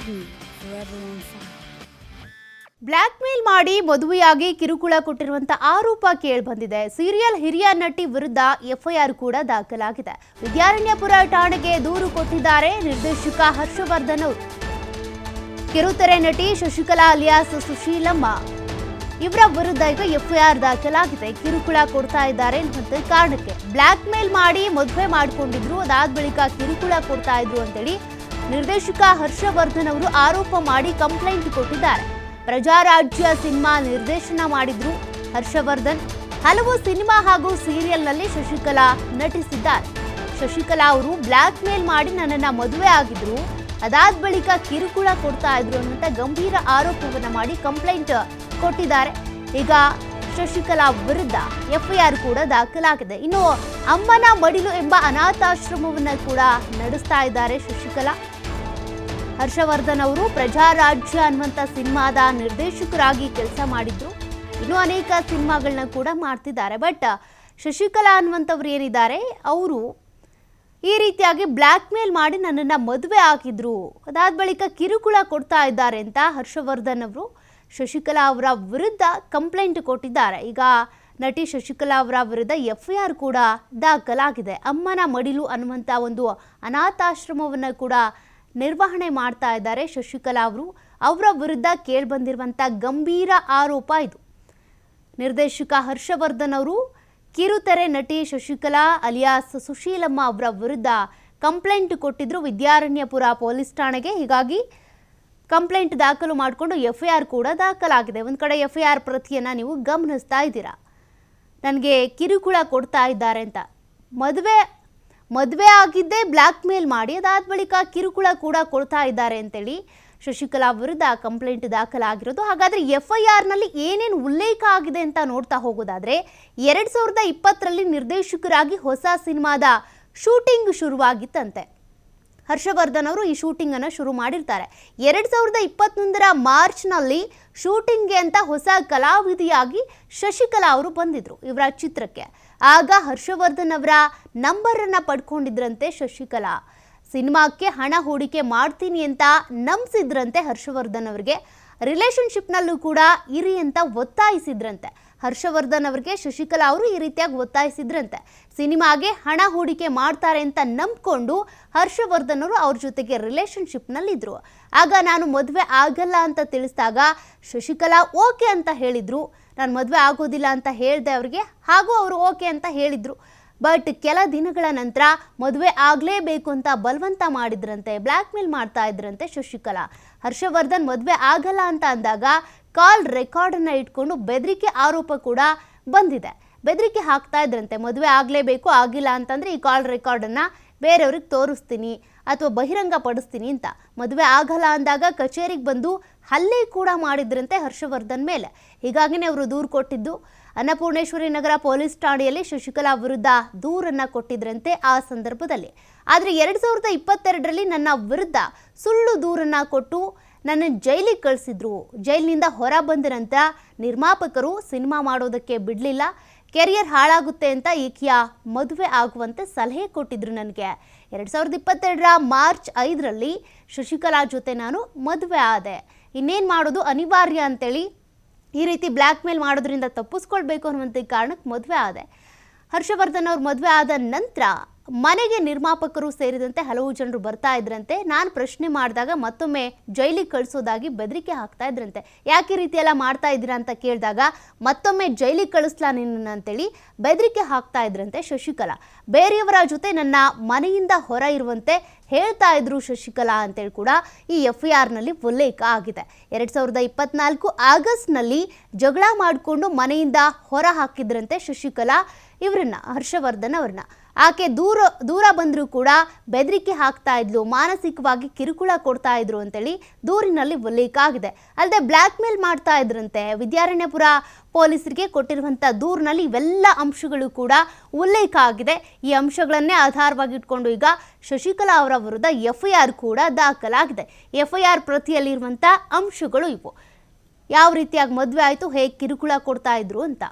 me forever on fire. Blackmail ಮಾಡಿ ಮದುವೆಯಾಗಿ ಕಿರುಕುಳ ಕೊಟ್ಟಿರುವಂತ ಆರೋಪ ಕೇಳಿಬಂದಿದೆ. ಸೀರಿಯಲ್ ಹಿರಿಯ ನಟಿ ವಿರುದ್ಧ ಎಫ್ಐಆರ್ ಕೂಡ ದಾಖಲಾಗಿದೆ. ವಿದ್ಯಾರಣ್ಯಪುರ ಠಾಣೆಗೆ ದೂರು ಕೊಟ್ಟಿದ್ದಾರೆ ನಿರ್ದೇಶಕ ಹರ್ಷವರ್ಧನ್ ಅವರು. ಕಿರುತೆರೆ ನಟಿ ಶಶಿಕಲಾ ಅಲಿಯಾಸ್ ಸುಶೀಲಮ್ಮ ಇವರ ವಿರುದ್ಧ ಈಗ ಎಫ್ಐಆರ್ ದಾಖಲಾಗಿದೆ. ಕಿರುಕುಳ ಕೊಡ್ತಾ ಇದ್ದಾರೆ ಅಂತ ಕಾರಣಕ್ಕೆ ಬ್ಲ್ಯಾಕ್ ಮೇಲ್ ಮಾಡಿ ಮದುವೆ ಮಾಡಿಕೊಂಡಿದ್ರು, ಅದಾದ ಬಳಿಕ ಕಿರುಕುಳ ಕೊಡ್ತಾ ಇದ್ರು ಅಂತೇಳಿ ನಿರ್ದೇಶಕ ಹರ್ಷವರ್ಧನ್ ಅವರು ಆರೋಪ ಮಾಡಿ ಕಂಪ್ಲೇಂಟ್ ಕೊಟ್ಟಿದ್ದಾರೆ. ಪ್ರಜಾರಾಜ್ಯ ಸಿನಿಮಾ ನಿರ್ದೇಶನ ಮಾಡಿದ್ರು ಹರ್ಷವರ್ಧನ್. ಹಲವು ಸಿನಿಮಾ ಹಾಗೂ ಸೀರಿಯಲ್ನಲ್ಲಿ ಶಶಿಕಲಾ ನಟಿಸಿದ್ದಾರೆ. ಶಶಿಕಲಾ ಅವರು ಬ್ಲ್ಯಾಕ್ ಮೇಲ್ ಮಾಡಿ ನನ್ನನ್ನ ಮದುವೆ ಆಗಿದ್ರು, ಅದಾದ ಬಳಿಕ ಕಿರುಕುಳ ಕೊಡ್ತಾ ಇದ್ರು ಅನ್ನುವಂತ ಗಂಭೀರ ಆರೋಪವನ್ನ ಮಾಡಿ ಕಂಪ್ಲೇಂಟ್ ಕೊಟ್ಟಿದ್ದಾರೆ. ಈಗ ಶಶಿಕಲಾ ವಿರುದ್ಧ ಎಫ್ಐಆರ್ ಕೂಡ ದಾಖಲಾಗಿದೆ. ಇನ್ನು ಅಮ್ಮನ ಮಡಿಲು ಎಂಬ ಅನಾಥಾಶ್ರಮವನ್ನ ಕೂಡ ನಡೆಸ್ತಾ ಇದ್ದಾರೆ ಶಶಿಕಲಾ. ಹರ್ಷವರ್ಧನ್ ಅವರು ಪ್ರಜಾರಾಜ್ಯ ಅನ್ನುವಂಥ ಸಿನಿಮಾದ ನಿರ್ದೇಶಕರಾಗಿ ಕೆಲಸ ಮಾಡಿದ್ರು. ಇನ್ನೂ ಅನೇಕ ಸಿನಿಮಾಗಳನ್ನ ಕೂಡ ಮಾಡ್ತಿದ್ದಾರೆ. ಬಟ್ ಶಶಿಕಲಾ ಅನ್ನುವಂಥವ್ರು ಏನಿದ್ದಾರೆ ಅವರು ಈ ರೀತಿಯಾಗಿ ಬ್ಲ್ಯಾಕ್ ಮೇಲ್ ಮಾಡಿ ನನ್ನನ್ನು ಮದುವೆ ಆಗಿದ್ರು, ಅದಾದ ಬಳಿಕ ಕಿರುಕುಳ ಕೊಡ್ತಾ ಇದ್ದಾರೆ ಅಂತ ಹರ್ಷವರ್ಧನ್ ಅವರು ಶಶಿಕಲಾ ಅವರ ವಿರುದ್ಧ ಕಂಪ್ಲೇಂಟ್ ಕೊಟ್ಟಿದ್ದಾರೆ. ಈಗ ನಟಿ ಶಶಿಕಲಾ ಅವರ ವಿರುದ್ಧ ಎಫ್ಐಆರ್ ಕೂಡ ದಾಖಲಾಗಿದೆ. ಅಮ್ಮನ ಮಡಿಲು ಅನ್ನುವಂಥ ಒಂದು ಅನಾಥಾಶ್ರಮವನ್ನು ಕೂಡ ನಿರ್ವಹಣೆ ಮಾಡ್ತಾ ಇದ್ದಾರೆ ಶಶಿಕಲಾ ಅವರು. ಅವರ ವಿರುದ್ಧ ಕೇಳಿಬಂದಿರುವಂಥ ಗಂಭೀರ ಆರೋಪ ಇದು. ನಿರ್ದೇಶಕ ಹರ್ಷವರ್ಧನ್ ಅವರು ಕಿರುತೆರೆ ನಟಿ ಶಶಿಕಲಾ ಅಲಿಯಾಸ್ ಸುಶೀಲಮ್ಮ ಅವರ ವಿರುದ್ಧ ಕಂಪ್ಲೇಂಟ್ ಕೊಟ್ಟಿದ್ರು ವಿದ್ಯಾರಣ್ಯಪುರ ಪೊಲೀಸ್ ಠಾಣೆಗೆ. ಹೀಗಾಗಿ ಕಂಪ್ಲೇಂಟ್ ದಾಖಲು ಮಾಡಿಕೊಂಡು ಎಫ್ಐಆರ್ ಕೂಡ ದಾಖಲಾಗಿದೆ. ಒಂದು ಕಡೆ ಎಫ್ಐಆರ್ ಪ್ರತಿಯನ್ನು ನೀವು ಗಮನಿಸ್ತಾ ಇದ್ದೀರಾ. ನನಗೆ ಕಿರುಕುಳ ಕೊಡ್ತಾ ಇದ್ದಾರೆ ಅಂತ, ಮದುವೆ ಆಗಿದ್ದೇ ಬ್ಲ್ಯಾಕ್ ಮೇಲ್ ಮಾಡಿ ಅದಾದ ಬಳಿಕ ಕಿರುಕುಳ ಕೂಡ ಕೊಡ್ತಾ ಇದ್ದಾರೆ ಅಂತೇಳಿ ಶಶಿಕಲಾ ವಿರುದ್ಧ ಕಂಪ್ಲೇಂಟ್ ದಾಖಲಾಗಿರೋದು. ಹಾಗಾದರೆ ಎಫ್ಐಆರ್ನಲ್ಲಿ ಏನೇನು ಉಲ್ಲೇಖ ಆಗಿದೆ ಅಂತ ನೋಡ್ತಾ ಹೋಗೋದಾದರೆ 2020ರಲ್ಲಿ ನಿರ್ದೇಶಕರಾಗಿ ಹೊಸ ಸಿನಿಮಾದ ಶೂಟಿಂಗ್ ಶುರುವಾಗಿತ್ತಂತೆ. ಹರ್ಷವರ್ಧನ್ ಅವರು ಈ ಶೂಟಿಂಗನ್ನು ಶುರು ಮಾಡಿರ್ತಾರೆ. 2021ರ ಮಾರ್ಚ್ನಲ್ಲಿ ಶೂಟಿಂಗ್ಗೆ ಅಂತ ಹೊಸ ಕಲಾವಿದೆಯಾಗಿ ಶಶಿಕಲಾ ಅವರು ಬಂದಿದ್ರು ಇವರ ಚಿತ್ರಕ್ಕೆ. ಆಗ ಹರ್ಷವರ್ಧನ್ ಅವರ ನಂಬರನ್ನು ಪಡ್ಕೊಂಡಿದ್ರಂತೆ ಶಶಿಕಲಾ. ಸಿನಿಮಾಕ್ಕೆ ಹಣ ಹೂಡಿಕೆ ಮಾಡ್ತೀನಿ ಅಂತ ನಂಬಿಸಿದ್ರಂತೆ ಹರ್ಷವರ್ಧನ್ ಅವರಿಗೆ. ರಿಲೇಷನ್ಶಿಪ್ನಲ್ಲೂ ಕೂಡ ಇರಿ ಅಂತ ಒತ್ತಾಯಿಸಿದ್ರಂತೆ ಹರ್ಷವರ್ಧನ್ ಅವರಿಗೆ. ಶಶಿಕಲಾ ಅವರು ಈ ರೀತಿಯಾಗಿ ಒತ್ತಾಯಿಸಿದ್ರಂತೆ. ಸಿನಿಮಾಗೆ ಹಣ ಹೂಡಿಕೆ ಮಾಡ್ತಾರೆ ಅಂತ ನಂಬಿಕೊಂಡು ಹರ್ಷವರ್ಧನ್ ಅವರು ಅವ್ರ ಜೊತೆಗೆ ರಿಲೇಷನ್ಶಿಪ್ನಲ್ಲಿದ್ದರು. ಆಗ ನಾನು ಮದುವೆ ಆಗಲ್ಲ ಅಂತ ತಿಳಿಸಿದಾಗ ಶಶಿಕಲಾ ಓಕೆ ಅಂತ ಹೇಳಿದರು. ನಾನು ಮದುವೆ ಆಗೋದಿಲ್ಲ ಅಂತ ಹೇಳಿದೆ ಅವರಿಗೆ, ಹಾಗೂ ಅವರು ಓಕೆ ಅಂತ ಹೇಳಿದರು. ಬಟ್ ಕೆಲ ದಿನಗಳ ನಂತರ ಮದುವೆ ಆಗಲೇಬೇಕು ಅಂತ ಬಲವಂತ ಮಾಡಿದ್ರಂತೆ, ಬ್ಲ್ಯಾಕ್ ಮೇಲ್ ಮಾಡ್ತಾ ಇದ್ರಂತೆ ಶಶಿಕಲಾ. ಹರ್ಷವರ್ಧನ್ ಮದುವೆ ಆಗಲ್ಲ ಅಂತ ಅಂದಾಗ ಕಾಲ್ ರೆಕಾರ್ಡನ್ನು ಇಟ್ಕೊಂಡು ಬೆದರಿಕೆ ಆರೋಪ ಕೂಡ ಬಂದಿದೆ. ಬೆದರಿಕೆ ಹಾಕ್ತಾ ಇದ್ರಂತೆ, ಮದುವೆ ಆಗಲೇಬೇಕು, ಆಗಿಲ್ಲ ಅಂತಂದರೆ ಈ ಕಾಲ್ ರೆಕಾರ್ಡನ್ನು ಬೇರೆಯವ್ರಿಗೆ ತೋರಿಸ್ತೀನಿ ಅಥವಾ ಬಹಿರಂಗ ಪಡಿಸ್ತೀನಿ ಅಂತ. ಮದುವೆ ಆಗಲ್ಲ ಅಂದಾಗ ಕಚೇರಿಗೆ ಬಂದು ಹಲ್ಲೆ ಕೂಡ ಮಾಡಿದ್ರಂತೆ ಹರ್ಷವರ್ಧನ್ ಮೇಲೆ. ಹೀಗಾಗಿನೇ ಅವರು ದೂರು ಕೊಟ್ಟಿದ್ದು. ಅನ್ನಪೂರ್ಣೇಶ್ವರಿ ನಗರ ಪೊಲೀಸ್ ಠಾಣೆಯಲ್ಲಿ ಶಶಿಕಲಾ ವಿರುದ್ಧ ದೂರನ್ನು ಕೊಟ್ಟಿದ್ರಂತೆ ಆ ಸಂದರ್ಭದಲ್ಲಿ. ಆದರೆ 2022ರಲ್ಲಿ ನನ್ನ ವಿರುದ್ಧ ಸುಳ್ಳು ದೂರನ್ನು ಕೊಟ್ಟು ನನ್ನ ಜೈಲಿಗೆ ಕಳಿಸಿದ್ರು. ಜೈಲಿನಿಂದ ಹೊರ ಬಂದ ನಂತರ ನಿರ್ಮಾಪಕರು ಸಿನಿಮಾ ಮಾಡೋದಕ್ಕೆ ಬಿಡಲಿಲ್ಲ. ಕೆರಿಯರ್ ಹಾಳಾಗುತ್ತೆ ಅಂತ ಈಕೆಯ ಮದುವೆ ಆಗುವಂತೆ ಸಲಹೆ ಕೊಟ್ಟಿದ್ರು ನನಗೆ. 2022ರ ಮಾರ್ಚ್ 5ರಲ್ಲಿ ಶಶಿಕಲಾ ಜೊತೆ ನಾನು ಮದುವೆ ಆದೆ. ಇನ್ನೇನು ಮಾಡೋದು ಅನಿವಾರ್ಯ ಅಂತೇಳಿ ಈ ರೀತಿ ಬ್ಲ್ಯಾಕ್ ಮೇಲ್ ಮಾಡೋದ್ರಿಂದ ತಪ್ಪಿಸ್ಕೊಳ್ಬೇಕು ಅನ್ನುವಂಥ ಕಾರಣಕ್ಕೆ ಮದುವೆ ಆದೆ. ಹರ್ಷವರ್ಧನ್ ಅವ್ರ ಮದುವೆ ಆದ ನಂತರ ಮನೆಗೆ ನಿರ್ಮಾಪಕರು ಸೇರಿದಂತೆ ಹಲವು ಜನರು ಬರ್ತಾ ಇದ್ರಂತೆ. ನಾನು ಪ್ರಶ್ನೆ ಮಾಡಿದಾಗ ಮತ್ತೊಮ್ಮೆ ಜೈಲಿಗೆ ಕಳಿಸೋದಾಗಿ ಬೆದರಿಕೆ ಹಾಕ್ತಾ ಇದ್ರಂತೆ. ಯಾಕೆ ಈ ರೀತಿ ಎಲ್ಲ ಮಾಡ್ತಾ ಇದ್ದೀರಾ ಅಂತ ಕೇಳಿದಾಗ ಮತ್ತೊಮ್ಮೆ ಜೈಲಿಗೆ ಕಳಿಸ್ಲಾ ನಿನ್ನ ಅಂತೇಳಿ ಬೆದರಿಕೆ ಹಾಕ್ತಾ ಇದ್ರಂತೆ ಶಶಿಕಲಾ. ಬೇರೆಯವರ ಜೊತೆ ನನ್ನ ಮನೆಯಿಂದ ಹೊರ ಇರುವಂತೆ ಹೇಳ್ತಾ ಇದ್ರು ಶಶಿಕಲಾ ಅಂತೇಳಿ ಕೂಡ ಈ ಎಫ್ಐಆರ್ನಲ್ಲಿ ಉಲ್ಲೇಖ ಆಗಿದೆ. 2024 ಆಗಸ್ಟ್ನಲ್ಲಿ ಜಗಳ ಮಾಡಿಕೊಂಡು ಮನೆಯಿಂದ ಹೊರ ಹಾಕಿದ್ರಂತೆ ಶಶಿಕಲಾ ಇವರನ್ನ, ಹರ್ಷವರ್ಧನ್ ಅವ್ರನ್ನ. ಆಕೆ ದೂರ ಬಂದರೂ ಕೂಡ ಬೆದರಿಕೆ ಹಾಕ್ತಾ ಇದ್ಲು, ಮಾನಸಿಕವಾಗಿ ಕಿರುಕುಳ ಕೊಡ್ತಾ ಇದ್ರು ಅಂತೇಳಿ ದೂರಿನಲ್ಲಿ ಉಲ್ಲೇಖ ಆಗಿದೆ. ಅಲ್ಲದೆ ಬ್ಲ್ಯಾಕ್ ಮೇಲ್ ಮಾಡ್ತಾ ಇದ್ರಂತೆ. ವಿದ್ಯಾರಣ್ಯಪುರ ಪೊಲೀಸರಿಗೆ ಕೊಟ್ಟಿರುವಂಥ ದೂರಿನಲ್ಲಿ ಇವೆಲ್ಲ ಅಂಶಗಳು ಕೂಡ ಉಲ್ಲೇಖ ಆಗಿದೆ. ಈ ಅಂಶಗಳನ್ನೇ ಆಧಾರವಾಗಿ ಇಟ್ಕೊಂಡು ಈಗ ಶಶಿಕಲಾ ಅವರ ವಿರುದ್ಧ ಎಫ್ಐಆರ್ ಕೂಡ ದಾಖಲಾಗಿದೆ. ಎಫ್ಐಆರ್ ಪ್ರತಿಯಲ್ಲಿರುವಂಥ ಅಂಶಗಳು ಇವು. ಯಾವ ರೀತಿಯಾಗಿ ಮದುವೆ ಆಯಿತು, ಹೇಗೆ ಕಿರುಕುಳ ಕೊಡ್ತಾ ಇದ್ರು ಅಂತ.